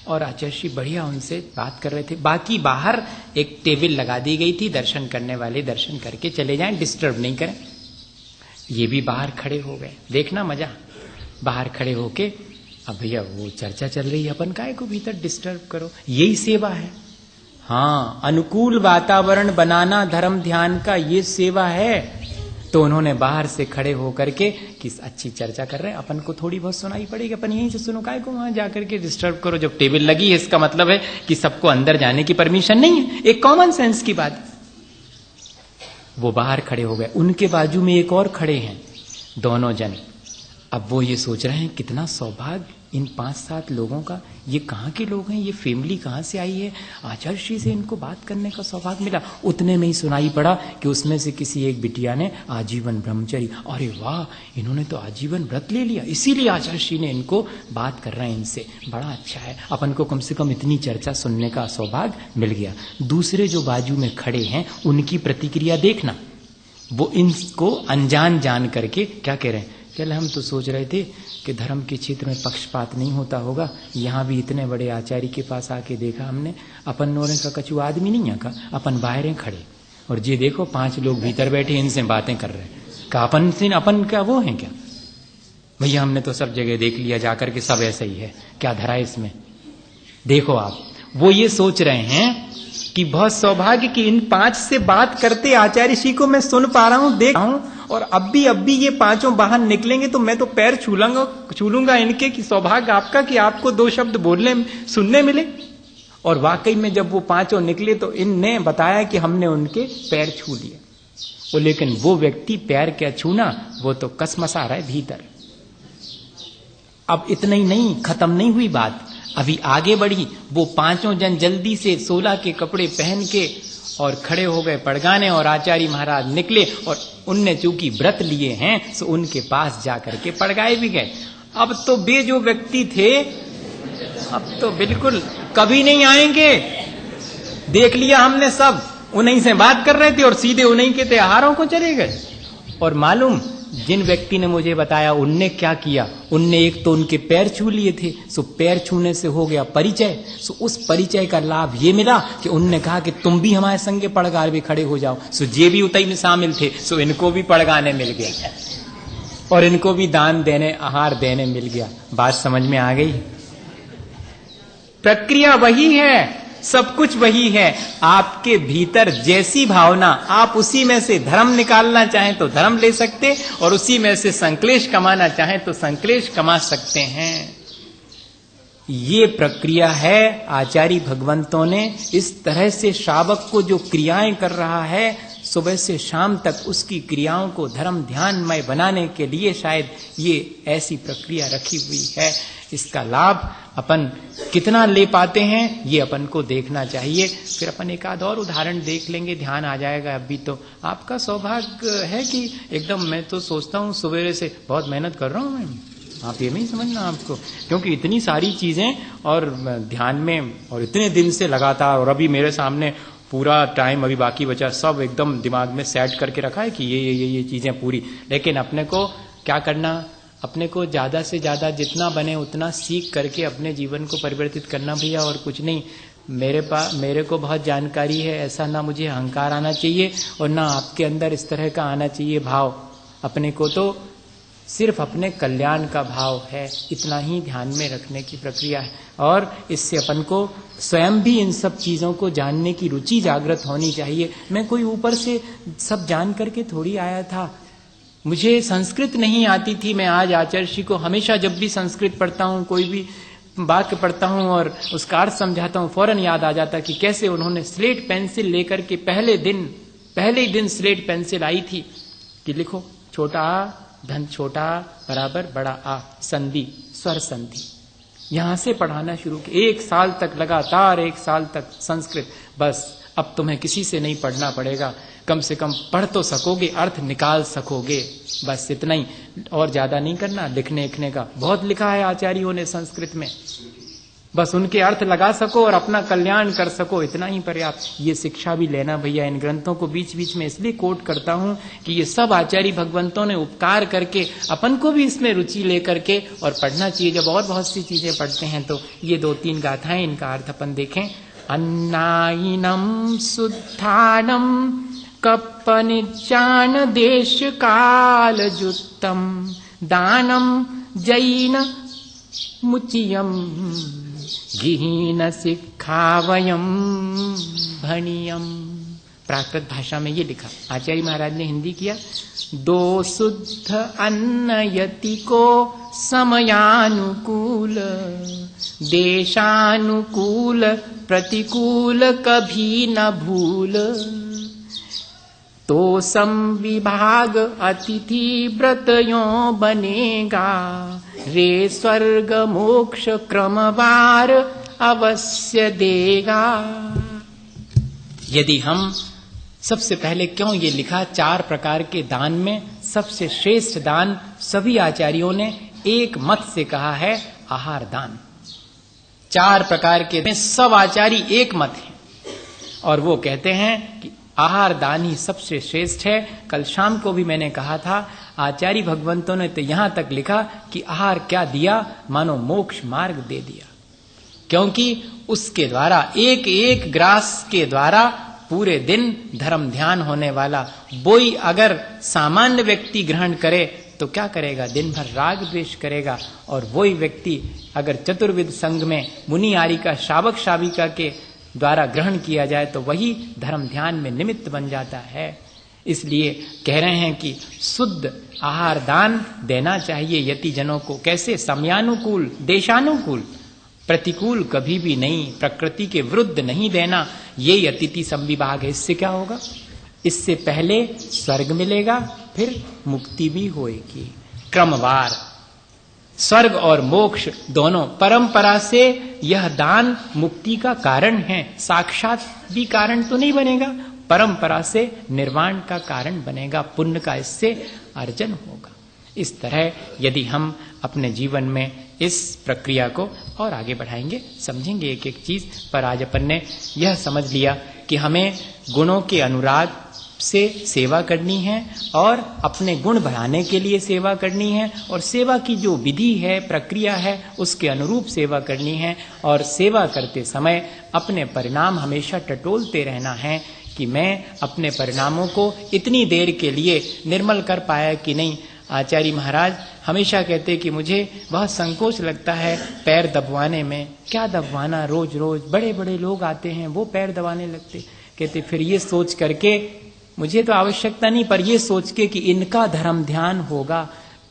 और आचार्य श्री बढ़िया उनसे बात कर रहे थे। बाकी बाहर एक टेबल लगा दी गई थी, दर्शन करने वाले दर्शन करके चले जाएं, डिस्टर्ब नहीं करें। ये भी बाहर खड़े हो गए, देखना मजा। बाहर खड़े होके, अब भैया वो चर्चा चल रही है, अपन काहे को भीतर डिस्टर्ब करो, यही सेवा है। हाँ, अनुकूल वातावरण बनाना धर्म ध्यान का ये सेवा है। तो उन्होंने बाहर से खड़े होकर के कि अच्छी चर्चा कर रहे हैं, अपन को थोड़ी बहुत सुनाई पड़ेगी, अपन यहीं से सुनो, काहे को वहां जाकर के डिस्टर्ब करो। जब टेबल लगी है इसका मतलब है कि सबको अंदर जाने की परमिशन नहीं है, एक कॉमन सेंस की बात। वो बाहर खड़े हो गए, उनके बाजू में एक और खड़े हैं, दोनों जन। अब वो ये सोच रहे हैं कितना सौभाग्य इन 5-7 लोगों का, ये कहाँ के लोग हैं, ये फैमिली कहाँ से आई है, आचार्य श्री से इनको बात करने का सौभाग्य मिला। उतने में ही सुनाई पड़ा कि उसमें से किसी एक बिटिया ने आजीवन ब्रह्मचर्य, अरे वाह, इन्होंने तो आजीवन व्रत ले लिया, इसीलिए आचार्य श्री ने इनको बात कर रहे हैं इनसे, बड़ा अच्छा है, अपन को कम से कम इतनी चर्चा सुनने का सौभाग्य मिल गया। दूसरे जो बाजू में खड़े हैं उनकी प्रतिक्रिया देखना, वो इनको अनजान जान करके क्या कह रहे हैं, चल हम तो सोच रहे थे कि धर्म के क्षेत्र में पक्षपात नहीं होता होगा, यहाँ भी इतने बड़े आचार्य के पास आके देखा हमने, अपन नोरे का कछु आदमी नहीं है का, अपन बाहर हैं खड़े, और ये देखो 5 लोग भीतर बैठे इनसे बातें कर रहे हैं, का अपन क्या वो हैं क्या? भैया हमने तो सब जगह देख लिया जाकर के, सब ऐसा ही है, क्या धरा है इसमें? देखो आप, वो ये सोच रहे हैं कि बहुत सौभाग्य कि इन 5 से बात करते आचार्य श्री को मैं सुन पा रहा हूं, देख रहा हूं, और अब भी ये 5 बाहर निकलेंगे तो मैं तो पैर छू लूंगा इनके, कि सौभाग्य आपका कि आपको 2 शब्द बोलने सुनने मिले। और वाकई में जब वो 5 निकले तो इनने बताया कि हमने उनके पैर छू लिए। वो लेकिन वो व्यक्ति पैर क्या छूना, वो तो कसमसा रहा है भीतर। अब इतना ही नहीं, खत्म नहीं हुई बात, अभी आगे बढ़ी। वो 5 जन जल्दी से 16 के कपड़े पहन के और खड़े हो गए पड़गाने, और आचार्य महाराज निकले, और उनने चूंकि व्रत लिए हैं तो उनके पास जाकर के पड़गाए भी गए। अब तो वे जो व्यक्ति थे अब तो बिल्कुल कभी नहीं आएंगे, देख लिया हमने सब, उन्हीं से बात कर रहे थे और सीधे उन्हीं के त्योहारों को चले गए। और मालूम जिन व्यक्ति ने मुझे बताया उनने क्या किया, उनने एक तो उनके पैर छू लिए थे, सो पैर छूने से हो गया परिचय, सो उस परिचय का लाभ ये मिला कि उनने कहा कि तुम भी हमारे संगे पड़गार भी खड़े हो जाओ, सो ये भी उतई में शामिल थे, सो इनको भी पड़गाने मिल गए। और इनको भी दान देने, आहार देने मिल गया। बात समझ में आ गई? प्रक्रिया वही है, सब कुछ वही है। आपके भीतर जैसी भावना, आप उसी में से धर्म निकालना चाहें तो धर्म ले सकते, और उसी में से संक्लेश कमाना चाहें तो संक्लेश कमा सकते हैं। ये प्रक्रिया है। आचार्य भगवंतों ने इस तरह से श्रावक को जो क्रियाएं कर रहा है, सुबह से शाम तक उसकी क्रियाओं को धर्म ध्यानमय बनाने के लिए शायद ये ऐसी प्रक्रिया रखी हुई है। इसका लाभ अपन कितना ले पाते हैं ये अपन को देखना चाहिए। फिर अपन एक आध और उदाहरण देख लेंगे, ध्यान आ जाएगा। अभी तो आपका सौभाग्य है कि एकदम, मैं तो सोचता हूँ सवेरे से बहुत मेहनत कर रहा हूँ मैं, आप ये नहीं समझना आपको, क्योंकि इतनी सारी चीजें और ध्यान में, और इतने दिन से लगातार, और अभी मेरे सामने पूरा टाइम अभी बाकी बचा, सब एकदम दिमाग में सेट करके रखा है कि ये चीजें पूरी। लेकिन अपने को क्या करना, अपने को ज्यादा से ज्यादा जितना बने उतना सीख करके अपने जीवन को परिवर्तित करना भैया, और कुछ नहीं। मेरे को बहुत जानकारी है, ऐसा ना मुझे अहंकार आना चाहिए और ना आपके अंदर इस तरह का आना चाहिए भाव। अपने को तो सिर्फ अपने कल्याण का भाव है, इतना ही ध्यान में रखने की प्रक्रिया है। और इससे अपन को स्वयं भी इन सब चीजों को जानने की रुचि जागृत होनी चाहिए। मैं कोई ऊपर से सब जान करके थोड़ी आया था। मुझे संस्कृत नहीं आती थी, मैं आज आचार्य को हमेशा जब भी संस्कृत पढ़ता हूँ, कोई भी वाक्य पढ़ता हूँ और उसका अर्थ समझाता हूँ, फौरन याद आ जाता कि कैसे उन्होंने स्लेट पेंसिल लेकर के पहले ही दिन स्लेट पेंसिल आई थी कि लिखो छोटा आ धन छोटा बराबर बड़ा आ, संधि, स्वर संधि। यहां से पढ़ाना शुरू किया। 1 साल तक लगातार, 1 साल तक संस्कृत। बस अब तुम्हें किसी से नहीं पढ़ना पड़ेगा, कम से कम पढ़ तो सकोगे, अर्थ निकाल सकोगे, बस इतना ही, और ज्यादा नहीं करना। लिखने लिखने का बहुत लिखा है आचार्यों ने संस्कृत में, बस उनके अर्थ लगा सको और अपना कल्याण कर सको, इतना ही पर्याप्त। ये शिक्षा भी लेना भैया। इन ग्रंथों को बीच बीच में इसलिए कोट करता हूं कि ये सब आचार्य भगवंतों ने उपकार करके अपन को भी इसमें रुचि लेकर के और पढ़ना चाहिए। जब और बहुत सी चीजें पढ़ते हैं तो ये 2-3 गाथाएं, इनका अर्थ अपन देखें। अन्नायिनम शुद्धानम कप्पनिज्ञान देश काल जुत्तम दानम जैन मुचियम गिहीन शिक्षावयम भणियम। प्राकृत भाषा में ये लिखा, आचार्य महाराज ने हिंदी किया। 2 शुद्ध अन्न यति को समयानुकूल देशानुकूल प्रतिकूल कभी न भूल। तो संविभाग अतिथि व्रतयों बनेगा रे स्वर्ग मोक्ष क्रमवार अवश्य देगा। यदि हम सबसे पहले क्यों ये लिखा, 4 प्रकार के दान में सबसे श्रेष्ठ दान सभी आचार्यों ने एक मत से कहा है आहार दान। 4 प्रकार के सब आचार्य एक मत है और वो कहते हैं कि आहार दान ही सबसे श्रेष्ठ है। कल शाम को भी मैंने कहा था, आचार्य भगवंतों ने तो यहां तक लिखा कि आहार क्या दिया, मानो मोक्ष मार्ग दे दिया, क्योंकि उसके द्वारा एक एक ग्रास के द्वारा पूरे दिन धर्म ध्यान होने वाला। वही अगर सामान्य व्यक्ति ग्रहण करे तो क्या करेगा, दिन भर राग द्वेष करेगा। और वही व्यक्ति अगर चतुर्विद संघ में मुनि आर्य का श्रावक श्राविका के द्वारा ग्रहण किया जाए तो वही धर्म ध्यान में निमित्त बन जाता है। इसलिए कह रहे हैं कि शुद्ध आहार दान देना चाहिए यति जनों को। कैसे, समयानुकूल देशानुकूल, प्रतिकूल कभी भी नहीं, प्रकृति के विरुद्ध नहीं देना। ये अतिथि संविभाग है। इससे क्या होगा, इससे पहले स्वर्ग मिलेगा, फिर मुक्ति भी होएगी क्रमवार। स्वर्ग और मोक्ष दोनों परंपरा से यह दान मुक्ति का कारण है। साक्षात भी कारण तो नहीं बनेगा, परंपरा से निर्वाण का कारण बनेगा, पुण्य का इससे अर्जन होगा। इस तरह यदि हम अपने जीवन में इस प्रक्रिया को और आगे बढ़ाएंगे, समझेंगे एक एक चीज। पर आज अपन ने यह समझ लिया कि हमें गुणों के अनुराग से सेवा करनी है और अपने गुण बढ़ाने के लिए सेवा करनी है, और सेवा की जो विधि है, प्रक्रिया है, उसके अनुरूप सेवा करनी है। और सेवा करते समय अपने परिणाम हमेशा टटोलते रहना है कि मैं अपने परिणामों को इतनी देर के लिए निर्मल कर पाया कि नहीं, आचार्य महाराज हमेशा कहते कि मुझे बहुत संकोच लगता है पैर दबवाने में। क्या दबवाना, रोज रोज बड़े बड़े लोग आते हैं वो पैर दबाने लगते। कहते फिर ये सोच करके, मुझे तो आवश्यकता नहीं, पर ये सोच के कि इनका धर्म ध्यान होगा,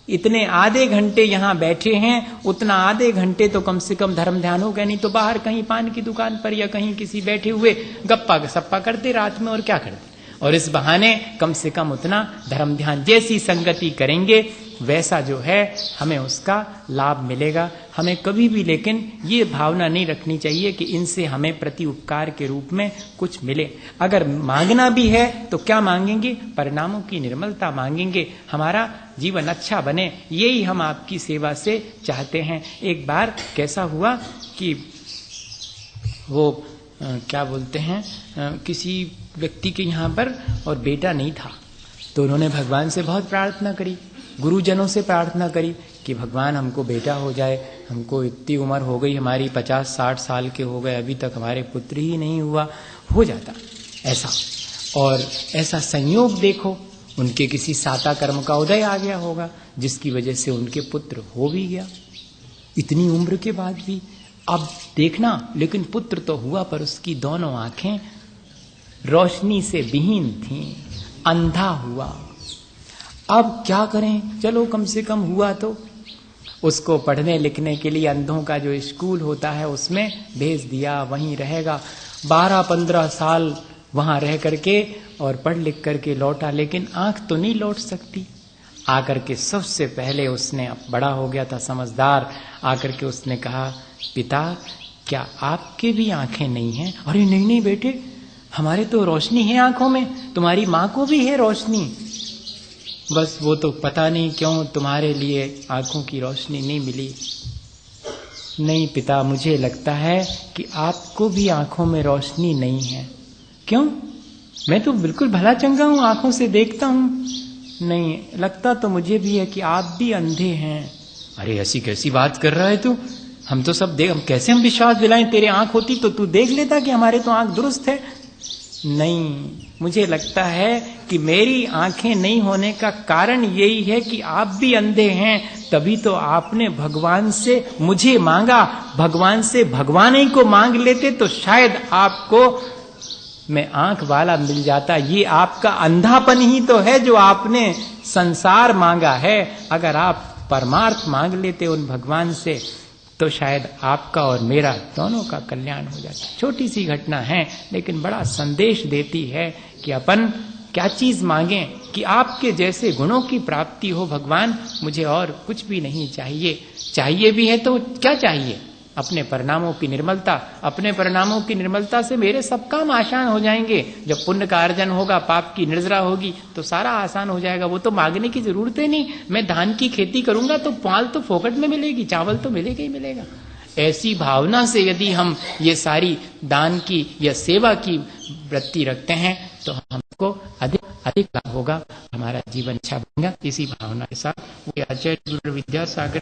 इतने आधे घंटे यहाँ बैठे हैं, उतना आधे घंटे तो कम से कम धर्म ध्यान होगा, नहीं तो बाहर कहीं पान की दुकान पर या कहीं किसी बैठे हुए गप्पा सप्पा करते रात में, और क्या करते। और इस बहाने कम से कम उतना धर्म ध्यान, जैसी संगति करेंगे वैसा जो है हमें उसका लाभ मिलेगा। हमें कभी भी लेकिन ये भावना नहीं रखनी चाहिए कि इनसे हमें प्रति उपकार के रूप में कुछ मिले। अगर मांगना भी है तो क्या मांगेंगे? परिणामों की निर्मलता मांगेंगे, हमारा जीवन अच्छा बने, यही हम आपकी सेवा से चाहते हैं। एक बार कैसा हुआ कि वो क्या बोलते हैं, किसी व्यक्ति के यहाँ पर और बेटा नहीं था, तो उन्होंने भगवान से बहुत प्रार्थना करी, गुरुजनों से प्रार्थना करी कि भगवान हमको बेटा हो जाए, हमको इतनी उम्र हो गई हमारी, 50-60 साल के हो गए, अभी तक हमारे पुत्र ही नहीं हुआ, हो जाता ऐसा। और ऐसा संयोग देखो, उनके किसी साता कर्म का उदय आ गया होगा जिसकी वजह से उनके पुत्र हो भी गया इतनी उम्र के बाद भी। अब देखना, लेकिन पुत्र तो हुआ पर उसकी दोनों आंखें रोशनी से विहीन थीं, अंधा हुआ। अब क्या करें, चलो कम से कम हुआ तो उसको पढ़ने लिखने के लिए अंधों का जो स्कूल होता है उसमें भेज दिया, वहीं रहेगा। 12-15 साल वहां रह करके और पढ़ लिख करके लौटा, लेकिन आंख तो नहीं लौट सकती। आकर के सबसे पहले उसने, बड़ा हो गया था समझदार, आकर के उसने कहा, पिता क्या आपके भी आंखें नहीं हैं? अरे नहीं नहीं बेटे, हमारे तो रोशनी है आंखों में, तुम्हारी माँ को भी है रोशनी, बस वो तो पता नहीं क्यों तुम्हारे लिए आंखों की रोशनी नहीं मिली। नहीं पिता, मुझे लगता है कि आपको भी आंखों में रोशनी नहीं है। क्यों? मैं तो बिल्कुल भला चंगा हूं, आंखों से देखता हूं। नहीं, लगता तो मुझे भी है कि आप भी अंधे हैं। अरे ऐसी कैसी बात कर रहा है तू, हम तो सब देख, हम कैसे हम विश्वास दिलाएं, तेरे आंख होती तो तू देख लेता कि हमारे तो आंख दुरुस्त है। नहीं, मुझे लगता है कि मेरी आंखें नहीं होने का कारण यही है कि आप भी अंधे हैं, तभी तो आपने भगवान से मुझे मांगा। भगवान से भगवान ही को मांग लेते तो शायद आपको मैं आंख वाला मिल जाता। ये आपका अंधापन ही तो है जो आपने संसार मांगा है। अगर आप परमार्थ मांग लेते उन भगवान से तो शायद आपका और मेरा दोनों का कल्याण हो जाता। छोटी सी घटना है लेकिन बड़ा संदेश देती है कि अपन क्या चीज मांगें कि आपके जैसे गुणों की प्राप्ति हो। भगवान मुझे और कुछ भी नहीं चाहिए, चाहिए भी है तो क्या चाहिए? अपने परिणामों की निर्मलता। अपने परिणामों की निर्मलता से मेरे सब काम आसान हो जाएंगे। जब पुण्य का अर्जन होगा, पाप की निर्जरा होगी तो सारा आसान हो जाएगा। वो तो मांगने की जरूरत ही नहीं। मैं धान की खेती करूंगा तो पाल तो फोकट में मिलेगी, चावल तो मिलेगा ही मिलेगा। ऐसी भावना से यदि हम ये सारी दान की या सेवा की वृत्ति रखते हैं तो हमको अधिक लाभ होगा, हमारा जीवन अच्छा बनेगा। इसी भावना के साथ वो आचार्य विद्यासागर